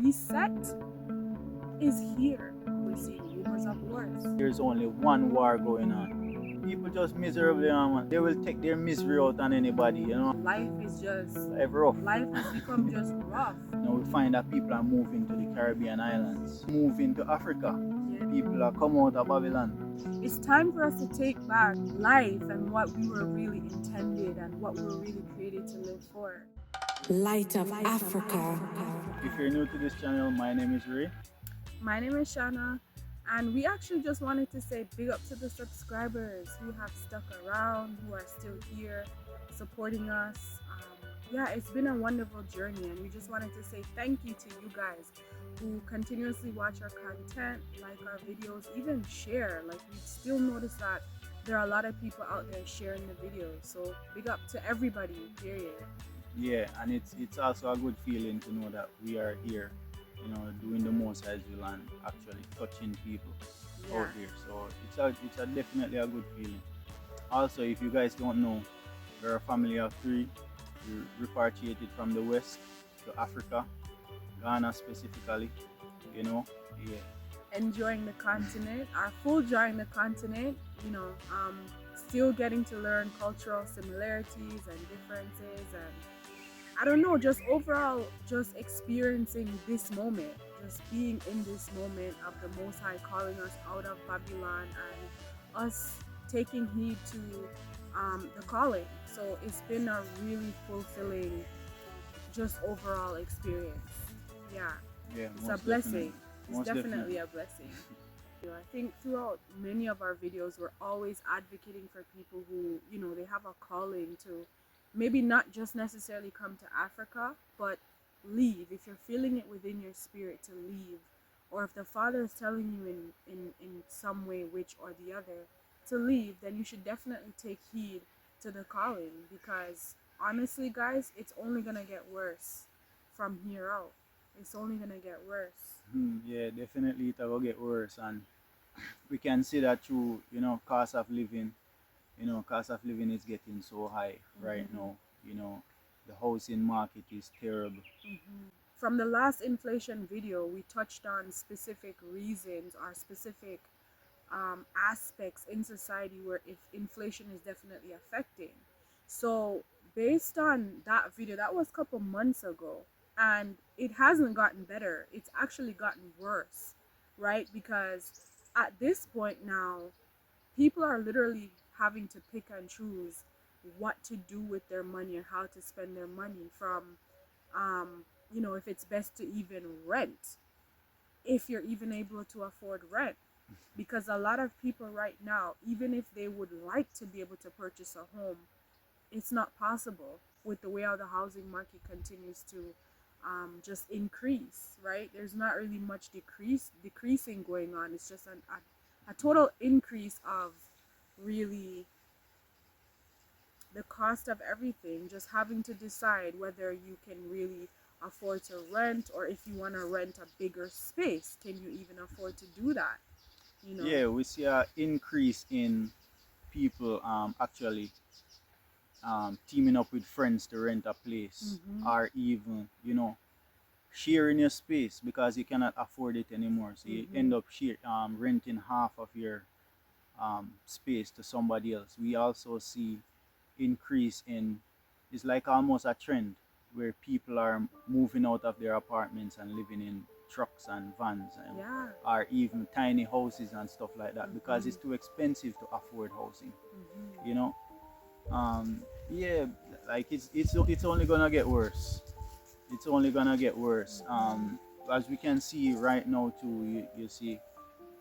reset is here. We're seeing rumors of wars. There's only one war going on. People just miserably, man. They will take their misery out on anybody, you know. Life is just Rough. life has become just rough. Now we find that people are moving to the Caribbean islands, moving to Africa. Yeah. People are coming out of Babylon. It's time for us to take back life and what we were really intended and what we were really created to live for. Light of Africa. If you're new to this channel, my name is Ray. My name is Shana, and we actually just wanted to say big up to the subscribers who have stuck around, who are still here supporting us. Yeah, it's been a wonderful journey, and we just wanted to say thank you to you guys who continuously watch our content, like our videos, even share. Like, we still notice that there are a lot of people out there sharing the videos, so big up to everybody, period. Yeah, and it's also a good feeling to know that we are here, you know, doing the most as well and actually touching people out here. So it's definitely a good feeling. Also, if you guys don't know, we're a family of 3. We repatriated from the west to Africa, Ghana specifically, you know. Yeah. Enjoying the continent, our full joy in the continent, you know, still getting to learn cultural similarities and differences, and I don't know, just overall just experiencing this moment, just being in this moment of the Most High calling us out of Babylon and us taking heed to the calling. So it's been a really fulfilling just overall experience. Yeah, it's a blessing. It's definitely a blessing. I think throughout many of our videos, we're always advocating for people who, you know, they have a calling to maybe not just necessarily come to Africa, but leave. If you're feeling it within your spirit to leave, or if the Father is telling you in some way, which or the other, to leave, then you should definitely take heed to the calling, because honestly, guys, it's only gonna get worse from here out. It's only gonna get worse. Yeah, definitely it will get worse, and we can see that through, you know, cost of living. You know, cost of living is getting so high right now. You know, the housing market is terrible. From the last inflation video, we touched on specific reasons or specific aspects in society where if inflation is definitely affecting. So based on that video, that was a couple months ago, and it hasn't gotten better. It's actually gotten worse, right? Because at this point now, people are literally having to pick and choose what to do with their money and how to spend their money, from you know, if it's best to even rent, if you're even able to afford rent, because a lot of people right now, even if they would like to be able to purchase a home, it's not possible with the way how the housing market continues to just increase, right? There's not really much decreasing going on. It's just a total increase of really the cost of everything, just having to decide whether you can really afford to rent, or if you want to rent a bigger space, can you even afford to do that? You know? Yeah, we see an increase in people actually teaming up with friends to rent a place, or even, you know, sharing your space because you cannot afford it anymore. So you end up renting half of your space to somebody else. We also see increase in, it's like almost a trend where people are moving out of their apartments and living in trucks and vans, and or even tiny houses and stuff like that, because it's too expensive to afford housing. You know, yeah, like it's only gonna get worse. It's only gonna get worse. As we can see right now too, you see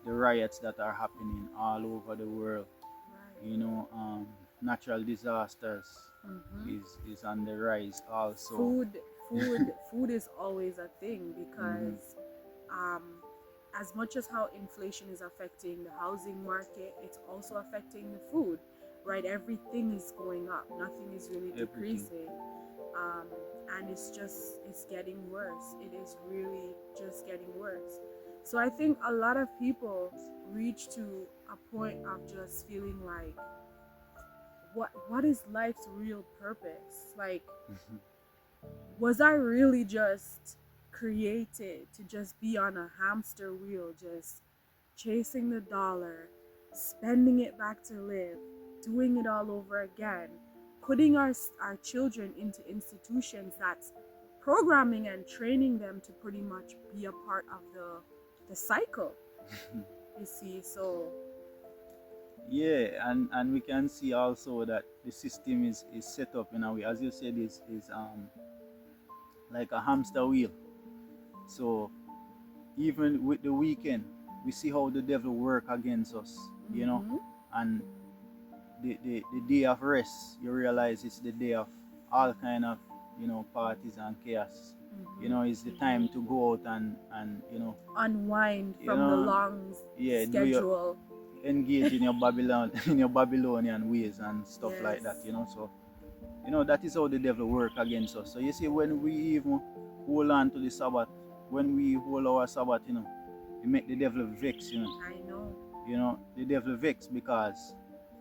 the riots that are happening all over the world. You know, natural disasters is on the rise also. Food is always a thing, because as much as how inflation is affecting the housing market, it's also affecting the food, right? Everything is going up, nothing is really decreasing. And it's getting worse. It is really just getting worse. So I think a lot of people reach to a point of just feeling like, what is life's real purpose? Like, was I really just created to just be on a hamster wheel, just chasing the dollar, spending it back to live, doing it all over again, putting our children into institutions that's programming and training them to pretty much be a part of the cycle, you see. So Yeah, and we can see also that the system is set up in a way, as you said, is like a hamster wheel. So even with the weekend, we see how the devil work against us, you know, mhm, and the day of rest, you realize it's the day of all kind of, parties and chaos. It's the time to go out and unwind you from the know, long yeah, do your schedule. engage in your in your Babylonian ways and stuff like that, Yes. So that is how the devil work against us. So you see, when we even hold on to the Sabbath, when we hold our Sabbath, it make the devil vex, I know. The devil vex because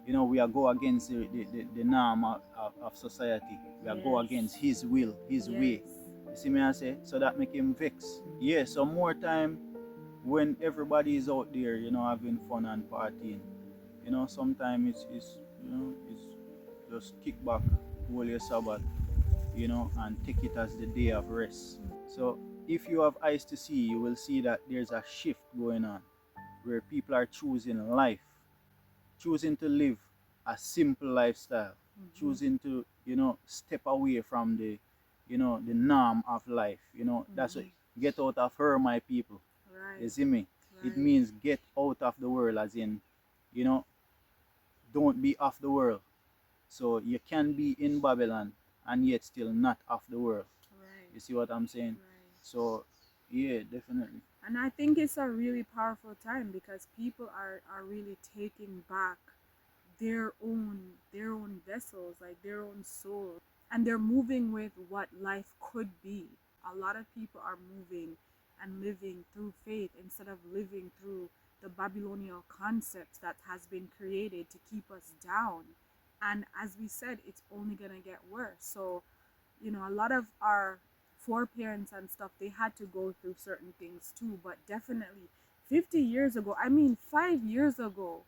we are go against the norm of society. We are go Yes. against his will, his way. Yes. You see me, I say? So that make him vex. Yeah, so more time when everybody is out there, having fun and partying. Sometimes it's just kick back, hold your Sabbath, and take it as the day of rest. So if you have eyes to see, you will see that there's a shift going on where people are choosing life, choosing to live a simple lifestyle, choosing to, step away from the norm of life. That's what get out of her, my people. You Right. see me? It Right. means get out of the world, as in, you know, don't be of the world. So you can be in Babylon and yet still not of the world. Right. You see what I'm saying? Right. So yeah, definitely. And I think it's a really powerful time because people are really taking back their own vessels, like their own soul, and they're moving with what life could be. A lot of people are moving and living through faith instead of living through the Babylonian concepts that has been created to keep us down. And as we said, it's only gonna get worse. So a lot of our foreparents and stuff, they had to go through certain things too, but definitely 50 years ago, I mean 5 years ago,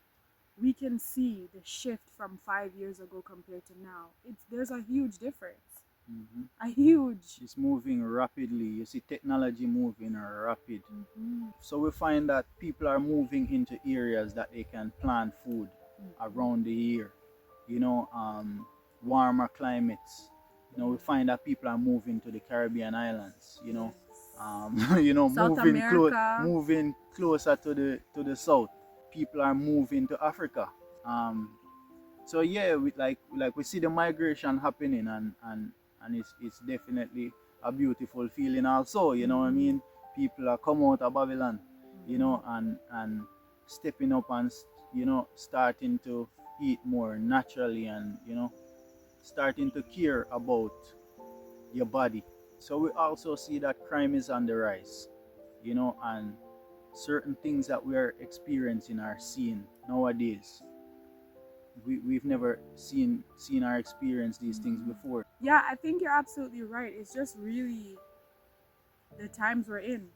we can see the shift from 5 years ago compared to now. There's a huge difference. Hmm. A huge. It's moving rapidly. You see technology moving rapid. Mm-hmm. So we find that people are moving into areas that they can plant food around the year. Warmer climates. We find that people are moving to the Caribbean islands. Yes. South America. Moving closer to the south. People are moving to Africa. Um, so yeah, we see the migration happening, and it's definitely a beautiful feeling also. You know what I mean? People are come out of Babylon, and stepping up and starting to eat more naturally, and starting to care about your body. So we also see that crime is on the rise, and certain things that we are experiencing are seen nowadays. We've never seen or experienced these things before. Yeah, I think you're absolutely right. It's just really the times we're in.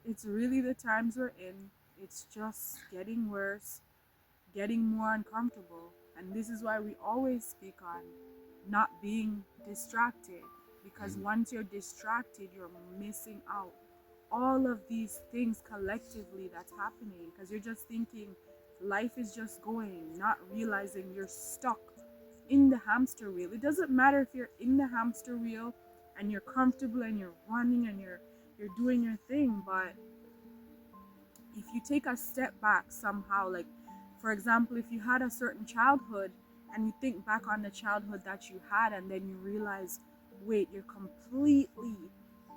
It's really the times we're in. It's just getting worse, getting more uncomfortable. And this is why we always speak on not being distracted. Because once you're distracted, you're missing out all of these things collectively that's happening. Because you're just thinking life is just going, not realizing you're stuck in the hamster wheel. It doesn't matter if you're in the hamster wheel and you're comfortable and you're running and you're doing your thing, but if you take a step back somehow, like for example, if you had a certain childhood and you think back on the childhood that you had and then you realize, wait, you're completely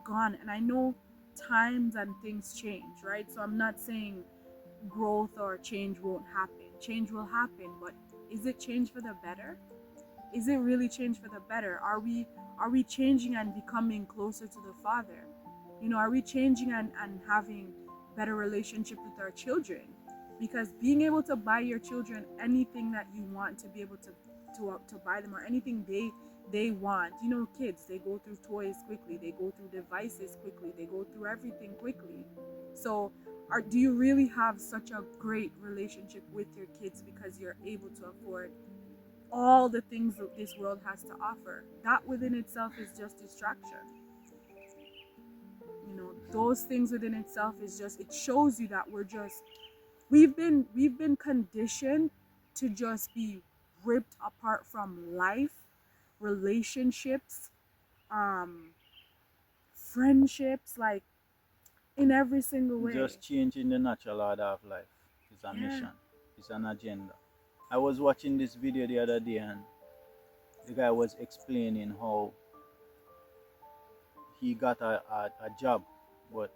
gone. And I know times and things change, right? So I'm not saying growth or change won't happen. Change will happen, but is it change for the better? Is it really change for the better? Are we changing and becoming closer to the Father? Are we changing and having better relationship with our children? Because being able to buy your children anything that you want to be able to buy them, or anything they want. You know, kids, they go through toys quickly, they go through devices quickly, they go through everything quickly. So do you really have such a great relationship with your kids because you're able to afford all the things that this world has to offer? That within itself is just distraction. You know, those things within itself is just, it shows you that we've been conditioned to just be ripped apart from life, relationships, um friendships, like in every single way. Just changing the natural order of life is a Yeah. mission, it's an agenda. I was watching this video the other day, and the guy was explaining how he got a job, but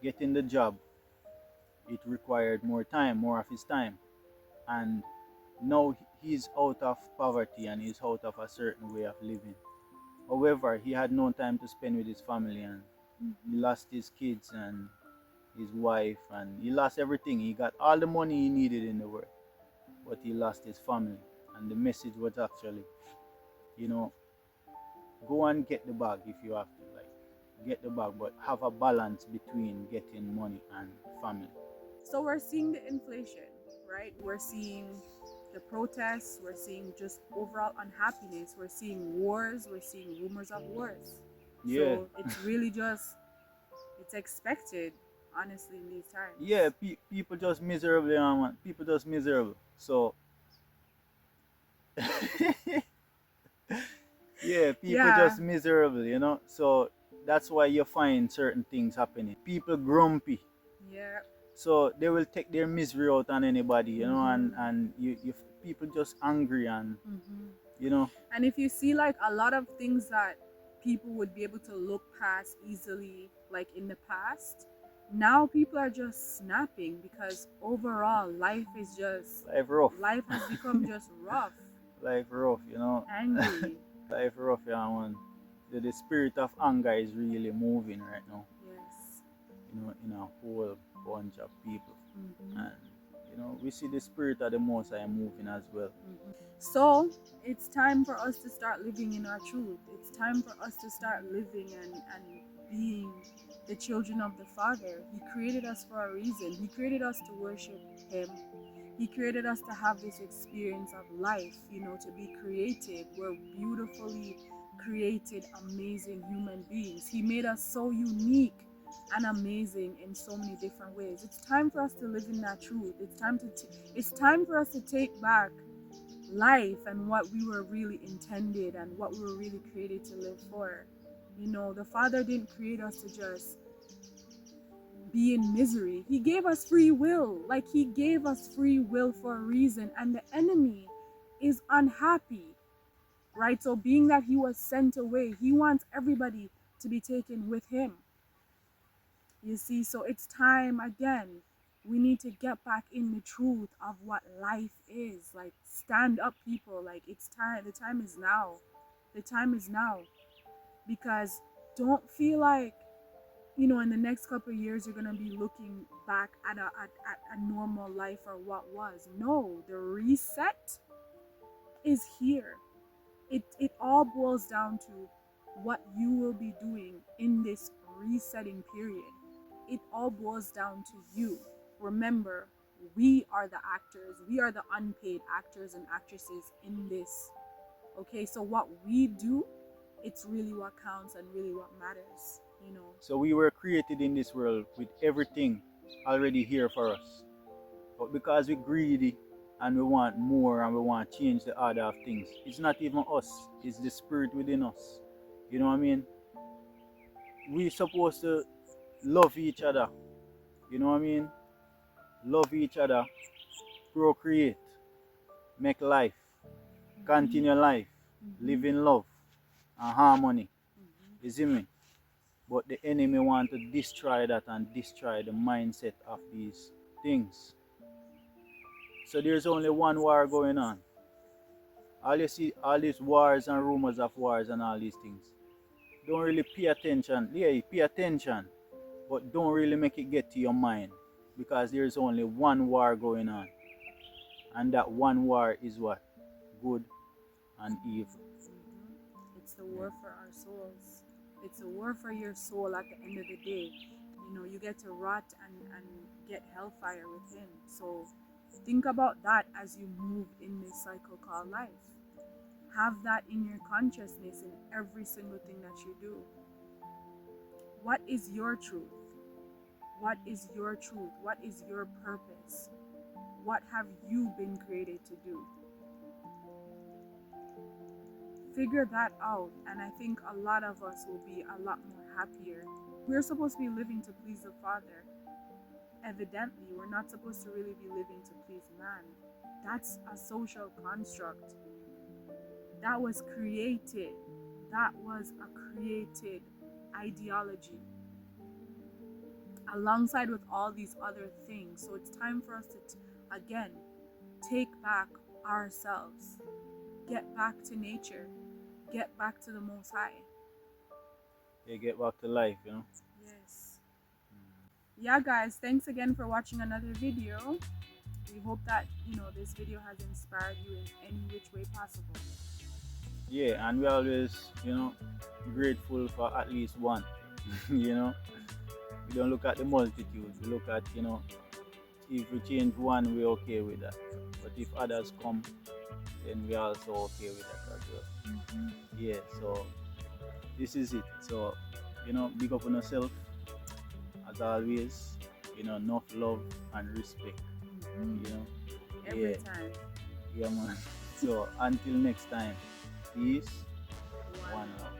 getting the job, it required more time, more of his time. And now he's out of poverty and he's out of a certain way of living. However, he had no time to spend with his family, and he Mm-hmm. lost his kids and his wife, and he lost everything. He got all the money he needed in the world, but he lost his family. And the message was actually, you know, go and get the bag if you have to, like, get the bag, but have a balance between getting money and family. So we're seeing the inflation, right? We're seeing the protests, we're seeing just overall unhappiness, we're seeing wars, we're seeing rumors of wars. Yeah, So it's really just, it's expected, honestly, in these yeah, times. people just miserable, man. People just miserable. So, yeah, people Yeah. just miserable. So that's why you find certain things happening. People grumpy. Yeah. So they will take their misery out on anybody, and, Mm-hmm. and you people just angry and, Mm-hmm. you know, And if you see like a lot of things that people would be able to look past easily, like in the past, now people are just snapping because overall life rough. life has become just rough, Life rough. angry. Life rough, yeah, man. The spirit of anger is really moving right now, Yes. in a whole bunch of people. Mm-hmm. And, we see the spirit of the Most High moving as well. Mm-hmm. So it's time for us to start living in our truth. It's time for us to start living and being the children of the Father. He created us for a reason. He created us to worship Him. He created us to have this experience of life, to be created. We're beautifully created, amazing human beings. He made us so unique and amazing in so many different ways. It's time for us to live in that truth. It's time for us to take back life and what we were really intended and what we were really created to live for. The Father didn't create us to just be in misery. He gave us free will. Like, He gave us free will for a reason. And the enemy is unhappy, right? So, being that He was sent away, He wants everybody to be taken with Him. You see, so it's time again. We need to get back in the truth of what life is. Like, stand up, people. Like, it's time. The time is now. The time is now. Because don't feel like, in the next couple of years, you're going to be looking back at a normal life or what was. No, the reset is here. It all boils down to what you will be doing in this resetting period. It all boils down to you. Remember, we are the actors. We are the unpaid actors and actresses in this. Okay, so what we do, it's really what counts and really what matters. So we were created in this world with everything already here for us. But because we're greedy and we want more and we want to change the order of things, it's not even us, it's the spirit within us. You know what I mean? We're supposed to love each other. You know what I mean? Love each other, procreate, make life, Mm-hmm. continue life, Mm-hmm. live in love and harmony. Mm-hmm. You see me? But the enemy want to destroy that and destroy the mindset of these things. So there's only one war going on. All you see, all these wars and rumors of wars and all these things. Don't really pay attention. Yeah, you pay attention, but don't really make it get to your mind, because there's only one war going on, and that one war is what? Good and evil. Mm-hmm. a war for our souls. It's a war for your soul at the end of the day. You know, you get to rot and get hellfire with him. So think about that as you move in this cycle called life. Have that in your consciousness in every single thing that you do. What is your truth? What is your truth? What is your purpose? What have you been created to do? Figure that out, and I think a lot of us will be a lot more happier. We're supposed to be living to please the Father. Evidently, we're not supposed to really be living to please man. That's a social construct. That was created. That was a created ideology alongside with all these other things. So it's time for us to, again, take back ourselves. Get back to nature. Get back to the Most High. Yeah, get back to life, you know. Yes. Yeah, guys, thanks again for watching another video. We hope that, this video has inspired you in any which way possible. Yeah, and we always, grateful for at least one. you know, we don't look at the multitude. We look at, if we change one, we're okay with that. But if others come, then we're also okay with that as well. Yeah, so this is it. So, big up on yourself as always. Enough love and respect. Every Yeah, time. yeah, man. So until next time, peace, One. one love.